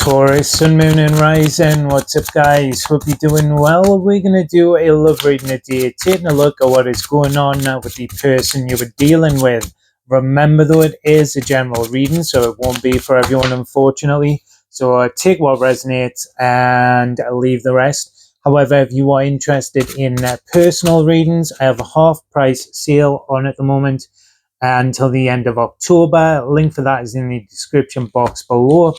Taurus, Sun, Moon and Rising. What's up, guys? Hope you're doing well. We're going to do a love reading today, taking a look at what is going on now with the person you were dealing with. Remember, though, it is a general reading, so it won't be for everyone, unfortunately. So take what resonates and leave the rest. However, if you are interested in personal readings, I have a half-price sale on at the moment until the end of October. Link for that is in the description box below.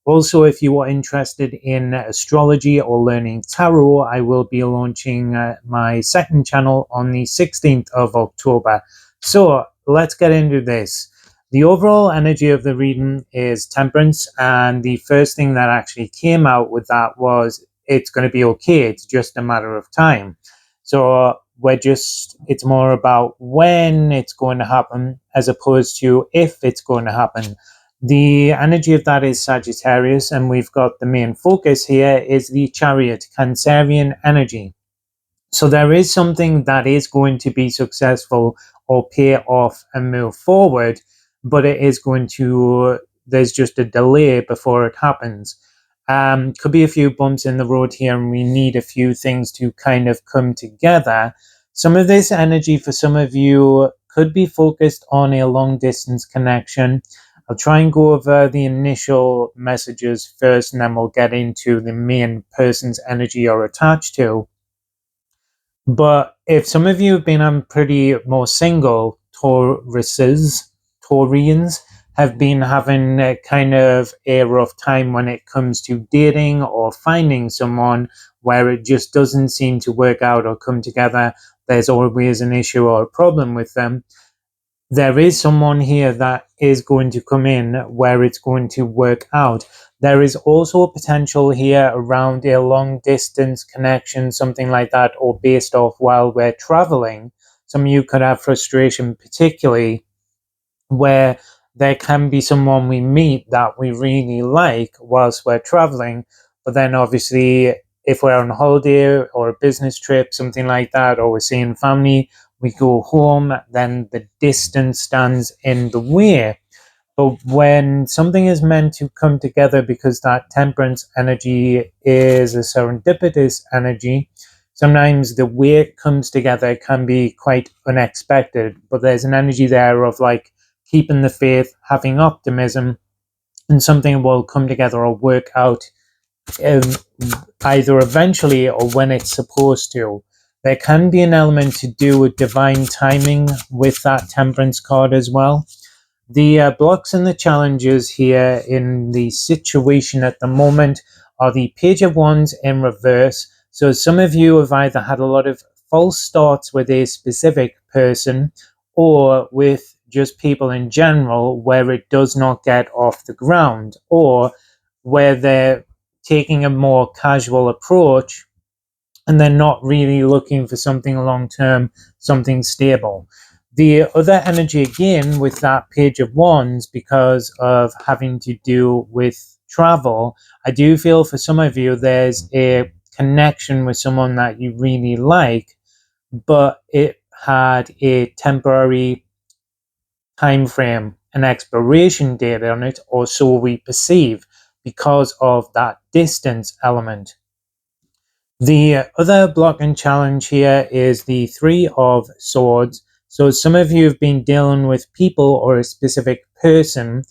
Also, if you are interested in astrology or learning tarot, I will be launching my second channel on the 16th of October. So let's get into this. The overall energy of the reading is temperance, and the first thing that actually came out with that was it's going to be okay. It's just a matter of time. So it's more about when it's going to happen as opposed to if it's going to happen. The energy of that is Sagittarius, and we've got the main focus here is the Chariot, Cancerian energy. So there is something that is going to be successful or pay off and move forward, but there's just a delay before it happens. Could be a few bumps in the road here, and we need a few things to kind of come together. Some of this energy for some of you could be focused on a long distance connection. I'll try and go over the initial messages first, and then we'll get into the main person's energy you're attached to. But if some of you have been pretty more single, Taurians have been having a kind of a rough time when it comes to dating or finding someone where it just doesn't seem to work out or come together. There's always an issue or a problem with them. There is someone here that is going to come in where it's going to work out. There is also a potential here around a long distance connection, something like that, or based off while we're traveling. Some of you could have frustration, particularly where there can be someone we meet that we really like whilst we're traveling, but then obviously if we're on holiday or a business trip, something like that, or we're seeing family, we go home, then the distance stands in the way. But when something is meant to come together, because that temperance energy is a serendipitous energy, sometimes the way it comes together can be quite unexpected. But there's an energy there of like keeping the faith, having optimism, and something will come together or work out either eventually or when it's supposed to. There can be an element to do with divine timing with that temperance card as well. The blocks and the challenges here in the situation at the moment are the Page of Wands in reverse. So some of you have either had a lot of false starts with a specific person or with just people in general where it does not get off the ground, or where they're taking a more casual approach and they're not really looking for something long-term, something stable. The other energy again with that Page of Wands, because of having to do with travel, I do feel for some of you there's a connection with someone that you really like, but it had a temporary time frame, an expiration date on it, or so we perceive, because of that distance element. The other block and challenge here is the Three of Swords. So some of you have been dealing with people or a specific person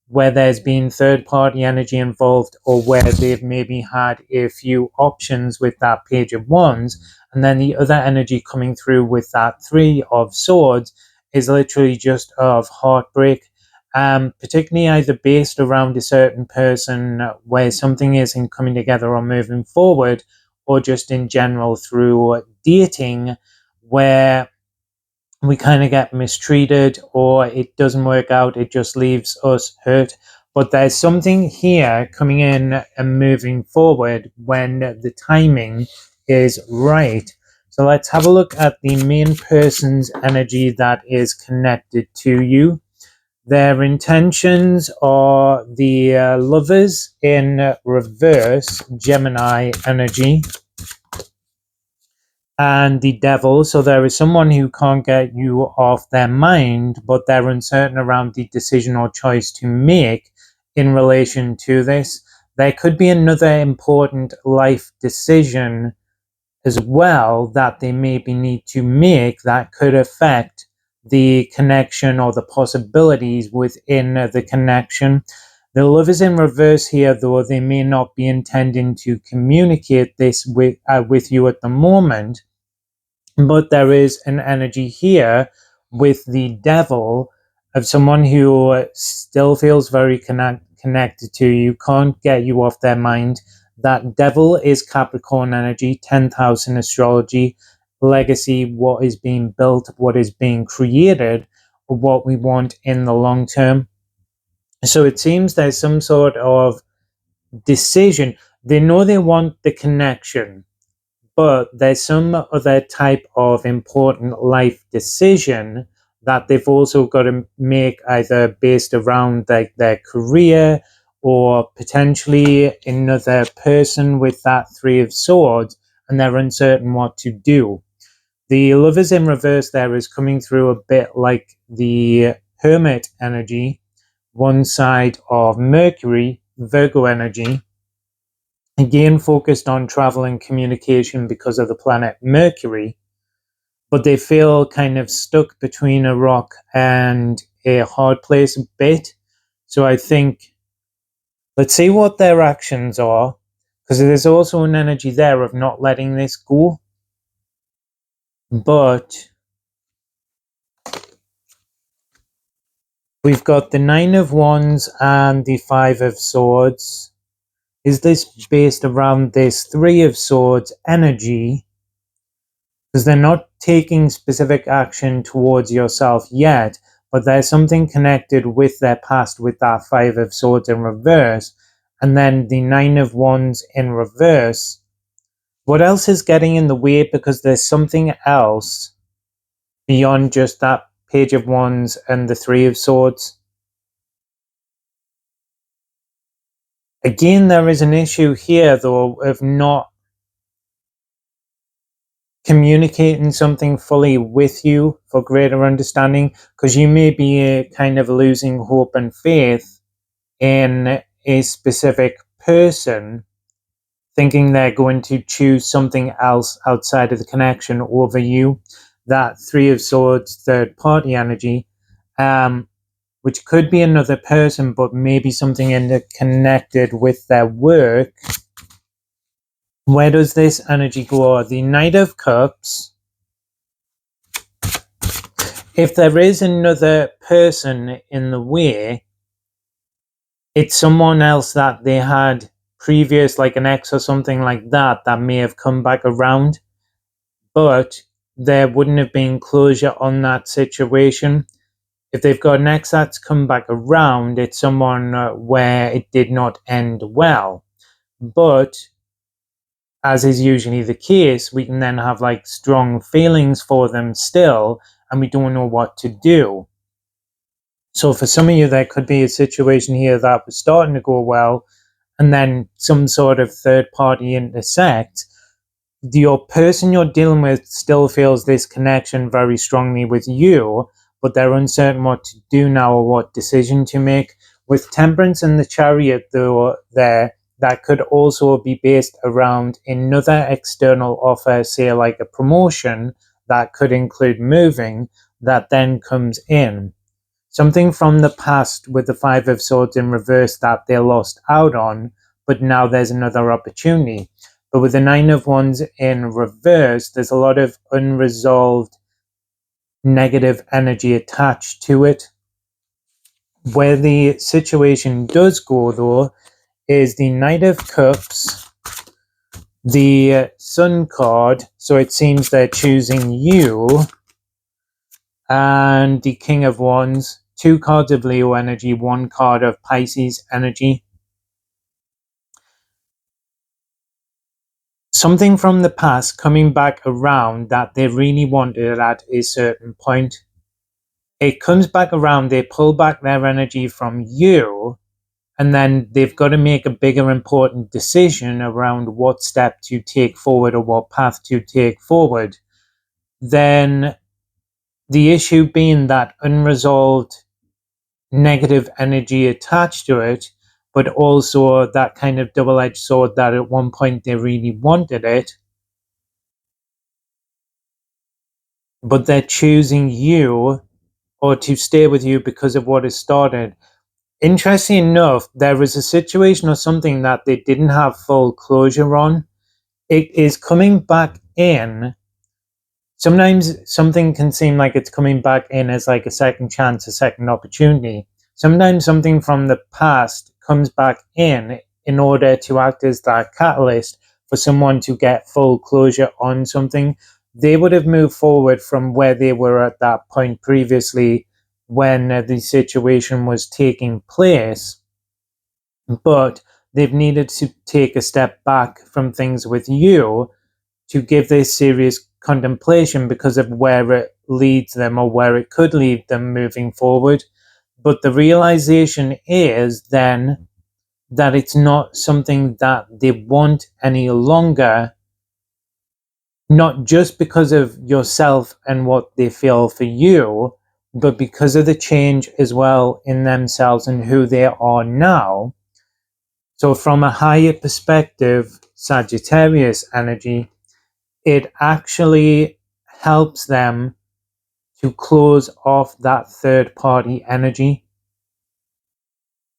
where there's been third-party energy involved, or where they've maybe had a few options with that Page of Wands, and then the other energy coming through with that Three of Swords is literally just of heartbreak, particularly either based around a certain person where something isn't coming together or moving forward, or just in general through dating where we kind of get mistreated or it doesn't work out, it just leaves us hurt. But there's something here coming in and moving forward when the timing is right. So let's have a look at the main person's energy that is connected to you. Their intentions are the Lovers in reverse, Gemini energy, and the Devil. So there is someone who can't get you off their mind, but they're uncertain around the decision or choice to make in relation to this. there could be another important life decision as well that they maybe need to make that could affect the connection or the possibilities within the connection. The lovers in reverse here, though, they may not be intending to communicate this with you at the moment, but there is an energy here with the devil of someone who still feels very connected to you, can't get you off their mind. That devil is Capricorn energy, 10th house in astrology, legacy, what is being built, what is being created, what we want in the long term. So it seems there's some sort of decision. They know they want the connection, but there's some other type of important life decision that they've also got to make, either based around their career or potentially another person with that Three of Swords, and they're uncertain what to do. The lovers in reverse there is coming through a bit like the Hermit energy, one side of Mercury, Virgo energy, again focused on travel and communication because of the planet Mercury, but they feel kind of stuck between a rock and a hard place a bit. So I think, let's see what their actions are, because there's also an energy there of not letting this go. But we've got the Nine of Wands and the Five of Swords. Is this based around this Three of Swords energy? Because they're not taking specific action towards yourself yet, but there's something connected with their past with that Five of Swords in reverse, and then the Nine of Wands in reverse. What else is getting in the way? Because there's something else beyond just that Page of Wands and the Three of Swords. Again, there is an issue here, though, of not communicating something fully with you for greater understanding, because you may be kind of losing hope and faith in a specific person, thinking they're going to choose something else outside of the connection over you. That Three of Swords, third party energy, which could be another person, but maybe something interconnected with their work. Where does this energy go? The Knight of Cups. If there is another person in the way, it's someone else that they had previous, like an ex or something like that, that may have come back around, but there wouldn't have been closure on that situation. If they've got an ex that's come back around, it's someone where it did not end well. But as is usually the case, we can then have like strong feelings for them still, and we don't know what to do. So for some of you, there could be a situation here that was starting to go well, and then some sort of third party intersect. Your person you're dealing with still feels this connection very strongly with you, but they're uncertain what to do now or what decision to make. With Temperance and the Chariot, though, that could also be based around another external offer, say like a promotion that could include moving, that then comes in. Something from the past with the Five of Swords in reverse that they lost out on, but now there's another opportunity. But with the Nine of Wands in reverse, there's a lot of unresolved negative energy attached to it. Where the situation does go, though, is the Knight of Cups, the Sun card, so it seems they're choosing you, and the King of Wands, two cards of Leo energy, one card of Pisces energy. Something from the past coming back around that they really wanted at a certain point. It comes back around, they pull back their energy from you, and then they've got to make a bigger important decision around what step to take forward or what path to take forward. Then the issue being that unresolved negative energy attached to it, but also that kind of double-edged sword that at one point they really wanted it, but they're choosing you or to stay with you because of what has started. Interesting enough, there was a situation or something that they didn't have full closure on. It is coming back in. Sometimes something can seem like it's coming back in as like a second chance, a second opportunity. Sometimes something from the past comes back in order to act as that catalyst for someone to get full closure on something. They would have moved forward from where they were at that point previously when the situation was taking place, but they've needed to take a step back from things with you to give this serious contemplation because of where it leads them or where it could lead them moving forward. But the realization is then that it's not something that they want any longer, not just because of yourself and what they feel for you, but because of the change as well in themselves and who they are now. So, from a higher perspective, Sagittarius energy, it actually helps them to close off that third party energy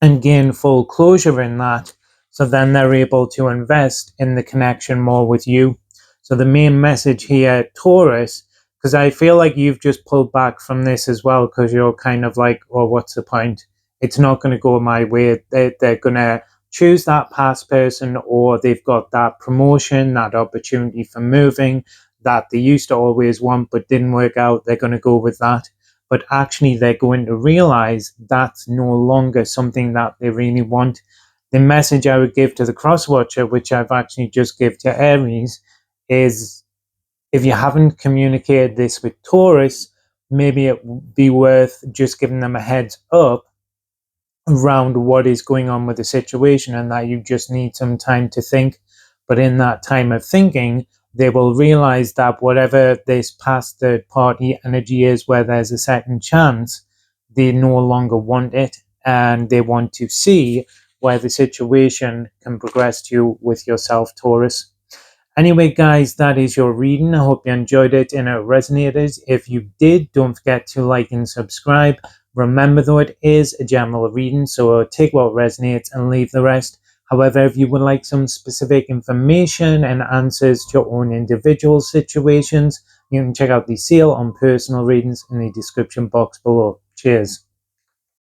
and gain full closure in that. So then they're able to invest in the connection more with you. So the main message here, Taurus, because I feel like you've just pulled back from this as well, because you're kind of like, oh, what's the point? It's not going to go my way. They're going to choose that past person, or they've got that promotion, that opportunity for moving that they used to always want but didn't work out. They're going to go with that, but actually they're going to realize that's no longer something that they really want. The message I would give to the cross watcher, which I've actually just give to Aries, is if you haven't communicated this with Taurus, maybe it would be worth just giving them a heads up around what is going on with the situation and that you just need some time to think. But in that time of thinking, they will realize that whatever this past third party energy is, where there's a second chance, they no longer want it, and they want to see where the situation can progress to with yourself, Taurus. Anyway, guys, that is your reading. I hope you enjoyed it and it resonated. If you did, don't forget to like and subscribe. Remember, though, it is a general reading, so take what resonates and leave the rest. However, if you would like some specific information and answers to your own individual situations, you can check out the sale on personal readings in the description box below. Cheers.